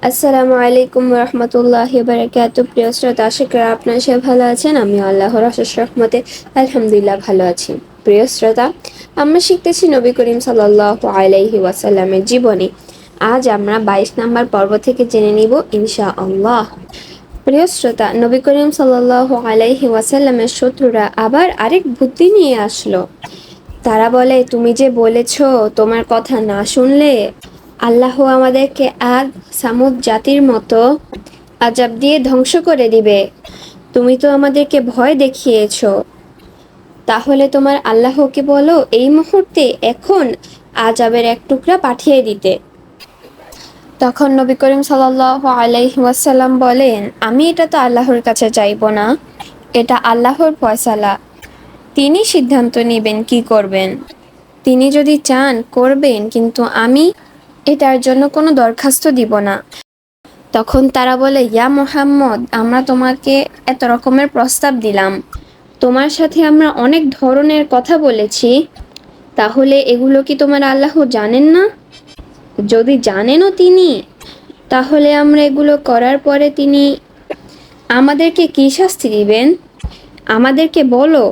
আসসালামু আলাইকুম রহমতুল্লাহি বারাকাতুহু। প্রিয় শ্রোতা, আশা করি আপনারা সবাই ভালো আছেন। আমি আল্লাহর অশেষ রহমতে আলহামদুলিল্লাহ ভালো আছি। প্রিয় শ্রোতা, আমরা শিখতেছি নবী করিম সাল্লাল্লাহু আলাইহি ওয়াসাল্লামের জীবনী। আজ আমরা 22 নম্বর পর্ব থেকে জেনে নিব ইনশাআল্লাহ। প্রিয় শ্রোতা, নবী করিম সাল্লাল্লাহু আলাইহি ওয়াসাল্লামের শত্রুরা আবার আরেক বুদ্ধি নিয়ে আসলো। তারা বলে, তুমি যে বলেছ তোমার কথা না শুনলে আল্লাহ আমাদেরকে আদ সামুদ জাতির মতো আযাব দিয়ে ধ্বংস করে দিবে। তুমি তো আমাদেরকে ভয় দেখিয়েছ, তাহলে তোমার আল্লাহকে বলো এই মুহূর্তে এখন আযাবের এক টুকরা পাঠিয়ে দিতে। তখন নবী করিম সাল্লাল্লাহু আলাইহি ওয়াসাল্লাম বলেন, আমি এটা তো আল্লাহর কাছে চাইব না, এটা আল্লাহর ফয়সালা। তিনি সিদ্ধান্ত নেবেন কি করবেন। তিনি যদি চান করবেন, কিন্তু আমি এটার জন্য কোনো দরখাস্ত দিব না। তখন তারা বলে, ইয়া মুহাম্মদ, আমরা তোমাকে এত রকমের প্রস্তাব দিলাম, তোমার সাথে আমরা অনেক ধরনের কথা বলেছি, তাহলে এগুলো কি তোমার আল্লাহ জানেন না? যদি জানেনও তিনি, তাহলে আমরা এগুলো করার পরে তিনি আমাদেরকে কী শাস্তি দিবেন? আমাদেরকে বলো,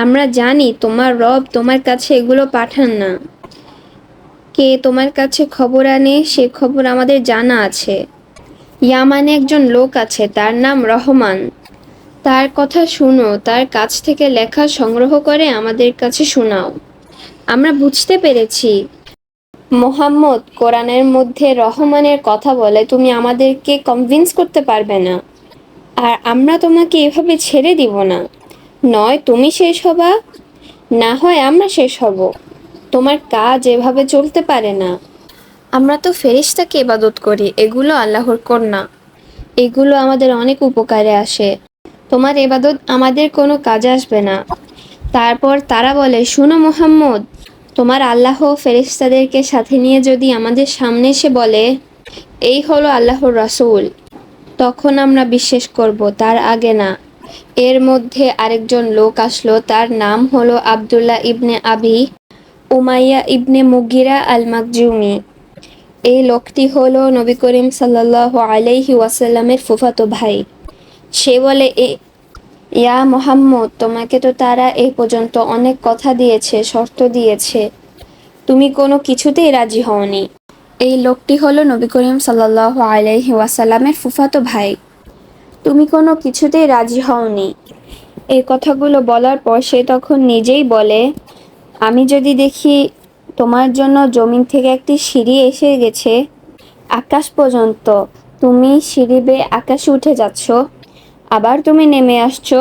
আমরা জানি তোমার রব তোমার কাছে এগুলো পাঠান না। কে তোমার কাছে খবর আনে সে খবর আমাদের জানা আছে। ইয়ামানে একজন লোক আছে, তার নাম রহমান। তার কথা শুনো, তার কাছ থেকে লেখা সংগ্রহ করে আমাদের কাছে শোনাও। আমরা বুঝতে পেরেছি মোহাম্মদ কোরআনের মধ্যে রহমানের কথা বলে, তুমি আমাদেরকে কনভিন্স করতে পারবে না। আর আমরা তোমাকে এভাবে ছেড়ে দিব না। নয় তুমি শেষ হবা, না হয় আমরা শেষ হব। তোমার কাজ এভাবে চলতে পারে না। আমরা তো ফেরেশতাকে ইবাদত করি, এগুলো আল্লাহর কন্যা। এগুলো আমাদের অনেক উপকারে আসে। তোমার ইবাদত আমাদের কোনো কাজে আসবে না। তারপর তারা বলে, শুনো মুহাম্মদ, তোমার আল্লাহ ফেরেশতাদেরকে সাথে নিয়ে যদি আমাদের সামনে এসে বলে এই হলো আল্লাহর রাসূল, তখন আমরা বিশ্বাস করব, তার আগে না। এর মধ্যে আরেকজন লোক আসলো, তার নাম হলো আব্দুল্লাহ ইবনে আবি উমাইয়া ইবনে মুগিরা আল মাকজুমি। এই লোকটি হলো নবী করিম সাল্লাল্লাহু আলাইহি ওয়াসাল্লামের ফুফাতো ভাই। সে বলে, ইয়া মুহাম্মদ, তোমাকে তো তারা এই পর্যন্ত অনেক কথা দিয়েছে, শর্ত দিয়েছে, তুমি কোনো কিছুতেই রাজি হওনি। এই লোকটি হলো নবী করিম সাল্লাল্লাহু আলাইহি ওয়াসাল্লামের ফুফাতো ভাই। তুমি কোনো কিছুতেই রাজি হওনি। এই কথাগুলো বলার পর সে তখন নিজেই বলে, আমি যদি দেখি তোমার জন্য জমিন থেকে একটি সিঁড়ি এসে গেছে আকাশ পর্যন্ত, তুমি সিঁড়ি বেয়ে আকাশে উঠে যাচ্ছ, আবার তুমি নেমে আসছো,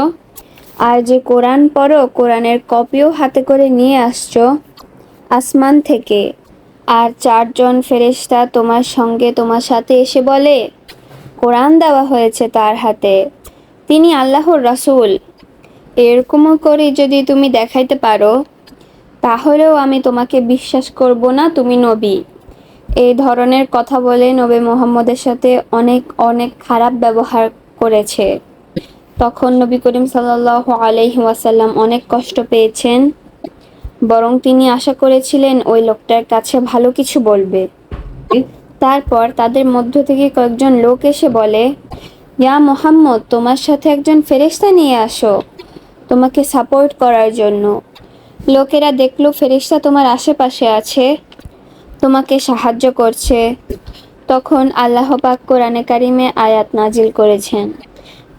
আর যে কোরআন পড়ো কোরআনের কপিও হাতে করে নিয়ে আসছো আসমান থেকে, আর 4জন ফেরেশতা তোমার সঙ্গে তোমার সাথে এসে বলে কোরআন দেওয়া হয়েছে তার হাতে, তিনি আল্লাহর রাসূল, এরকমও করে যদি তুমি দেখাইতে পারো, তাহলেও আমি তোমাকে বিশ্বাস করব না তুমি নবী। এই ধরনের কথা বলে নবী মুহাম্মদের সাথে অনেক অনেক খারাপ ব্যবহার করেছে। তখন নবী করিম সাল্লাল্লাহু আলাইহি ওয়াসাল্লাম অনেক কষ্ট পেয়েছেন, বরং তিনি আশা করেছিলেন ওই লোকটার কাছে ভালো কিছু বলবে। তারপর তাদের মধ্য থেকে কয়েকজন লোক এসে বলে, ইয়া মুহাম্মদ, তোমার সাথে একজন ফেরেশতা নিয়ে আসো তোমাকে সাপোর্ট করার জন্য। লোকেরা দেখলো ফেরেশতা তোমার আশেপাশে আছে, তোমাকে সাহায্য করছে। তখন আল্লাহ পাক কোরআনে কারিমে আয়াত নাজিল করেছেন।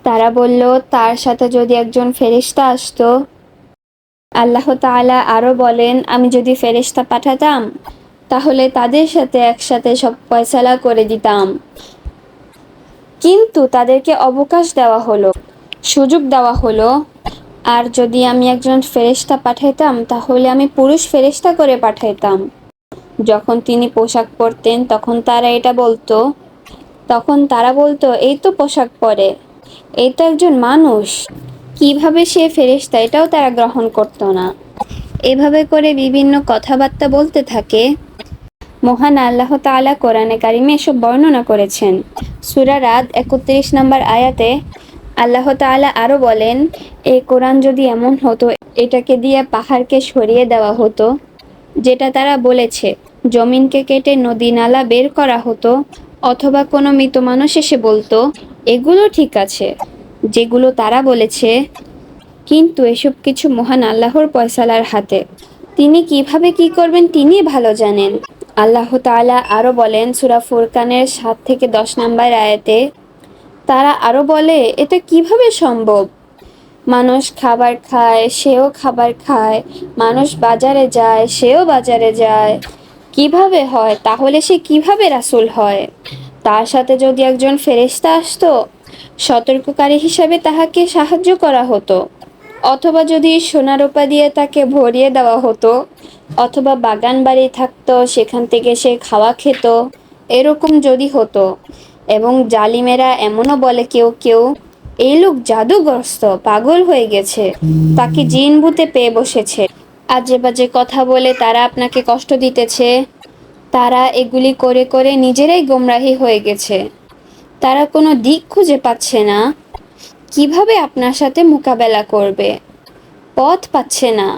তারা বলল, তার সাথে যদি একজন ফেরেশতা আসতো। আল্লাহ তাআলা আরো বলেন, আমি যদি ফেরেশতা পাঠাতাম তাহলে তাদের সাথে একসাথে সব ফয়সালা করে দিতাম, কিন্তু তাদেরকে অবকাশ দেওয়া হলো, সুযোগ দেওয়া হলো। আর যদি আমি একজন ফেরেশতা পাঠাইতাম তাহলে আমি পুরুষ ফেরেশতা করে পাঠাইতাম। যখন তিনি পোশাক পরতেন তখন তারা বলতো এই তো পোশাক পরে, এই তো একজন মানুষ, কিভাবে সে ফেরেশতা, এটাও তারা গ্রহণ করতো না। এভাবে করে বিভিন্ন কথাবার্তা বলতে থাকে। মহান আল্লাহ তাআলা কোরআনে কারিমে এসব বর্ণনা করেছেন। সূরা রাদ 31 নম্বর আয়াতে আল্লাহ তাআলা আরো বলেন, এই কোরআন যদি এমন হতো এটাকে দিয়ে পাহাড়কে সরিয়ে দেওয়া হতো, যেটা তারা বলেছে, জমিনকে কেটে নদী নালা বের করা হতো, অথবা কোনো মৃত মানুষ এসে বলতো, এগুলো ঠিক আছে যেগুলো তারা বলেছে, কিন্তু এসব কিছু মহান আল্লাহর ফয়সালার হাতে। তিনি কিভাবে কি করবেন তিনি ভালো জানেন। আল্লাহ তাআলা আরো বলেন সূরা ফুরকানের 7 থেকে 10 নম্বর আয়াতে, তারা আরো বলে, এটা কিভাবে সম্ভব? মানুষ খাবার খায় সেও খাবার খায়, মানুষ বাজারে যায় সেও বাজারে যায়, কিভাবে হয়? তাহলে সে কিভাবে রাসূল হয়? তার সাথে যদি একজন ফেরেশতা আসতো, সতর্ককারী হিসাবে তাহাকে সাহায্য করা হতো, অথবা যদি সোনা রূপা দিয়ে তাকে ভরিয়ে দেওয়া হতো, অথবা বাগান বাড়ি থাকতো সেখান থেকে সে খাওয়া খেত, এরকম যদি হতো। এবং জালিমেরা এমনও বলে কেউ কেউ, এই লোক জাদুগ্রস্ত, পাগল হয়ে গেছে, তাকে জিন ভূতে পেয়ে বসেছে। আজে বাজে কথা বলে তারা আপনাকে কষ্ট দিতেছে। তারা এগুলি করে করে নিজেরাই গোমরাহী হয়ে গেছে। তারা কোনো দিক খুঁজে পাচ্ছে না, কিভাবে আপনার সাথে মোকাবেলা করবে, পথ পাচ্ছে না।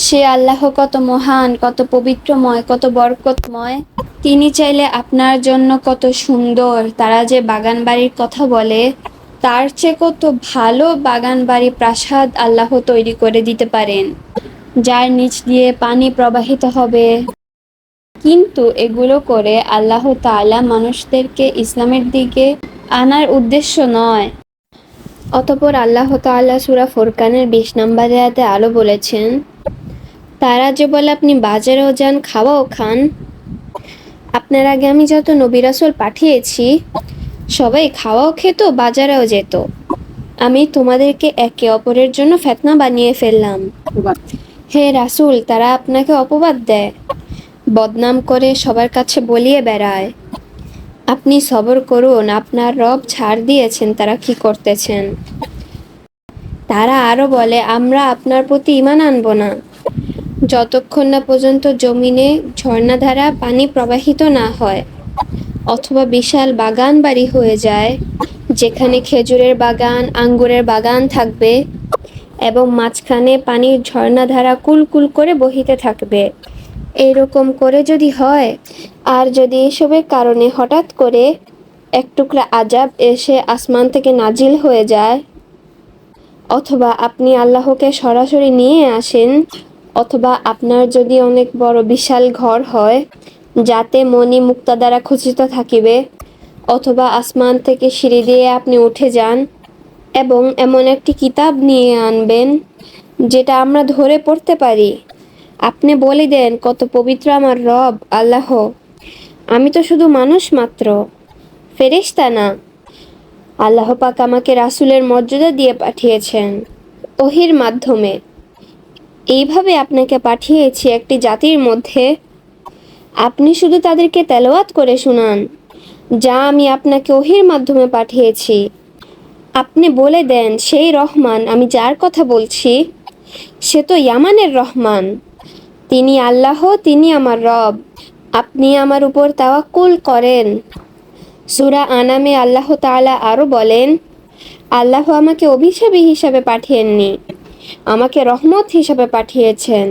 সে আল্লাহ কত মহান, কত পবিত্রময়, কত বরকতময়। তিনি চাইলে আপনার জন্য কত সুন্দর, তারা যে বাগান বাড়ির কথা বলে, তার চেয়ে কত ভালো বাগান বাড়ি প্রাসাদ আল্লাহ তৈরি করে দিতে পারেন, যার নিচ দিয়ে পানি প্রবাহিত হবে। কিন্তু এগুলো করে আল্লাহ তাআলা মানুষদেরকে ইসলামের দিকে আনার উদ্দেশ্য নয়। অতঃপর আল্লাহ তাআলা সূরা ফুরকানের 20 নম্বর আয়াতে আরো বলেছেন, তারা যে বলে আপনি বাজারেও যান খাওয়াও খান। আপনার আগে আমি যত নবী রাসূল পাঠিয়েছি সবাই খাওয়াও খেত, বাজারেও যেত। আমি তোমাদেরকে একে অপরের জন্য ফিতনা বানিয়ে ফেললাম। হে রাসূল, তারা আপনাকে অপবাদ দেয়, বদনাম করে সবার কাছে বলিয়ে বেড়ায়। আপনি সবর করুন, আপনার রব ছাড় দিয়েছেন তারা কি করতেছেন। তারা আরো বলে, আমরা আপনার প্রতি ঈমান আনবো না যতক্ষণ না পর্যন্ত জমিনে ঝর্ণাধারা পানি প্রবাহিত না হয়, অথবা বিশাল বাগান বাড়ি হয়ে যায় যেখানে খেজুরের বাগান, আঙ্গুরের বাগান থাকবে এবং মাঝখানে পানির ঝর্ণাধারা কুলকুল করে বহিতে থাকবে। এরকম করে যদি হয়, আর যদি এসবের কারণে হঠাৎ করে এক টুকরা আযাব এসে আসমান থেকে নাজিল হয়ে যায়, অথবা আপনি আল্লাহকে সরাসরি নিয়ে আসেন, অথবা আপনার যদি অনেক বড় বিশাল ঘর হয় যাতে মণি মুক্তা দ্বারা খচিত থাকিবে, অথবা আসমান থেকে সিঁড়ি দিয়ে আপনি উঠে যান এবং এমন একটি কিতাব নিয়ে আনবেন যেটা আমরা ধরে পড়তে পারি, আপনি বলে দেন, কত পবিত্র আমার রব আল্লাহ, আমি তো শুধু মানুষ মাত্র, ফেরেশতা না। আল্লাহ পাক আমাকে রাসূলের মর্যাদা দিয়ে পাঠিয়েছেন ওহীর মাধ্যমে। এইভাবে আপনাকে পাঠিয়েছি একটি জাতির মধ্যে, আপনি শুধু তাদেরকে তেলাওয়াত করে শুনান যা আমি আপনাকে ওহীর মাধ্যমে পাঠিয়েছি। আপনি বলে দেন, সেই রহমান আমি যার কথা বলছি সে তো ইয়ামানের রহমান, তিনি আল্লাহ, তিনি আমার রব, আপনি আমার উপর তাওয়াক্কুল করেন। সূরা আনামে আল্লাহ তাআলা আরো বলেন, আল্লাহ আমাকে অভিশাপী হিসাবে পাঠিয়েননি, আমাকে রহমত হিসাবে পাঠিয়েছেন।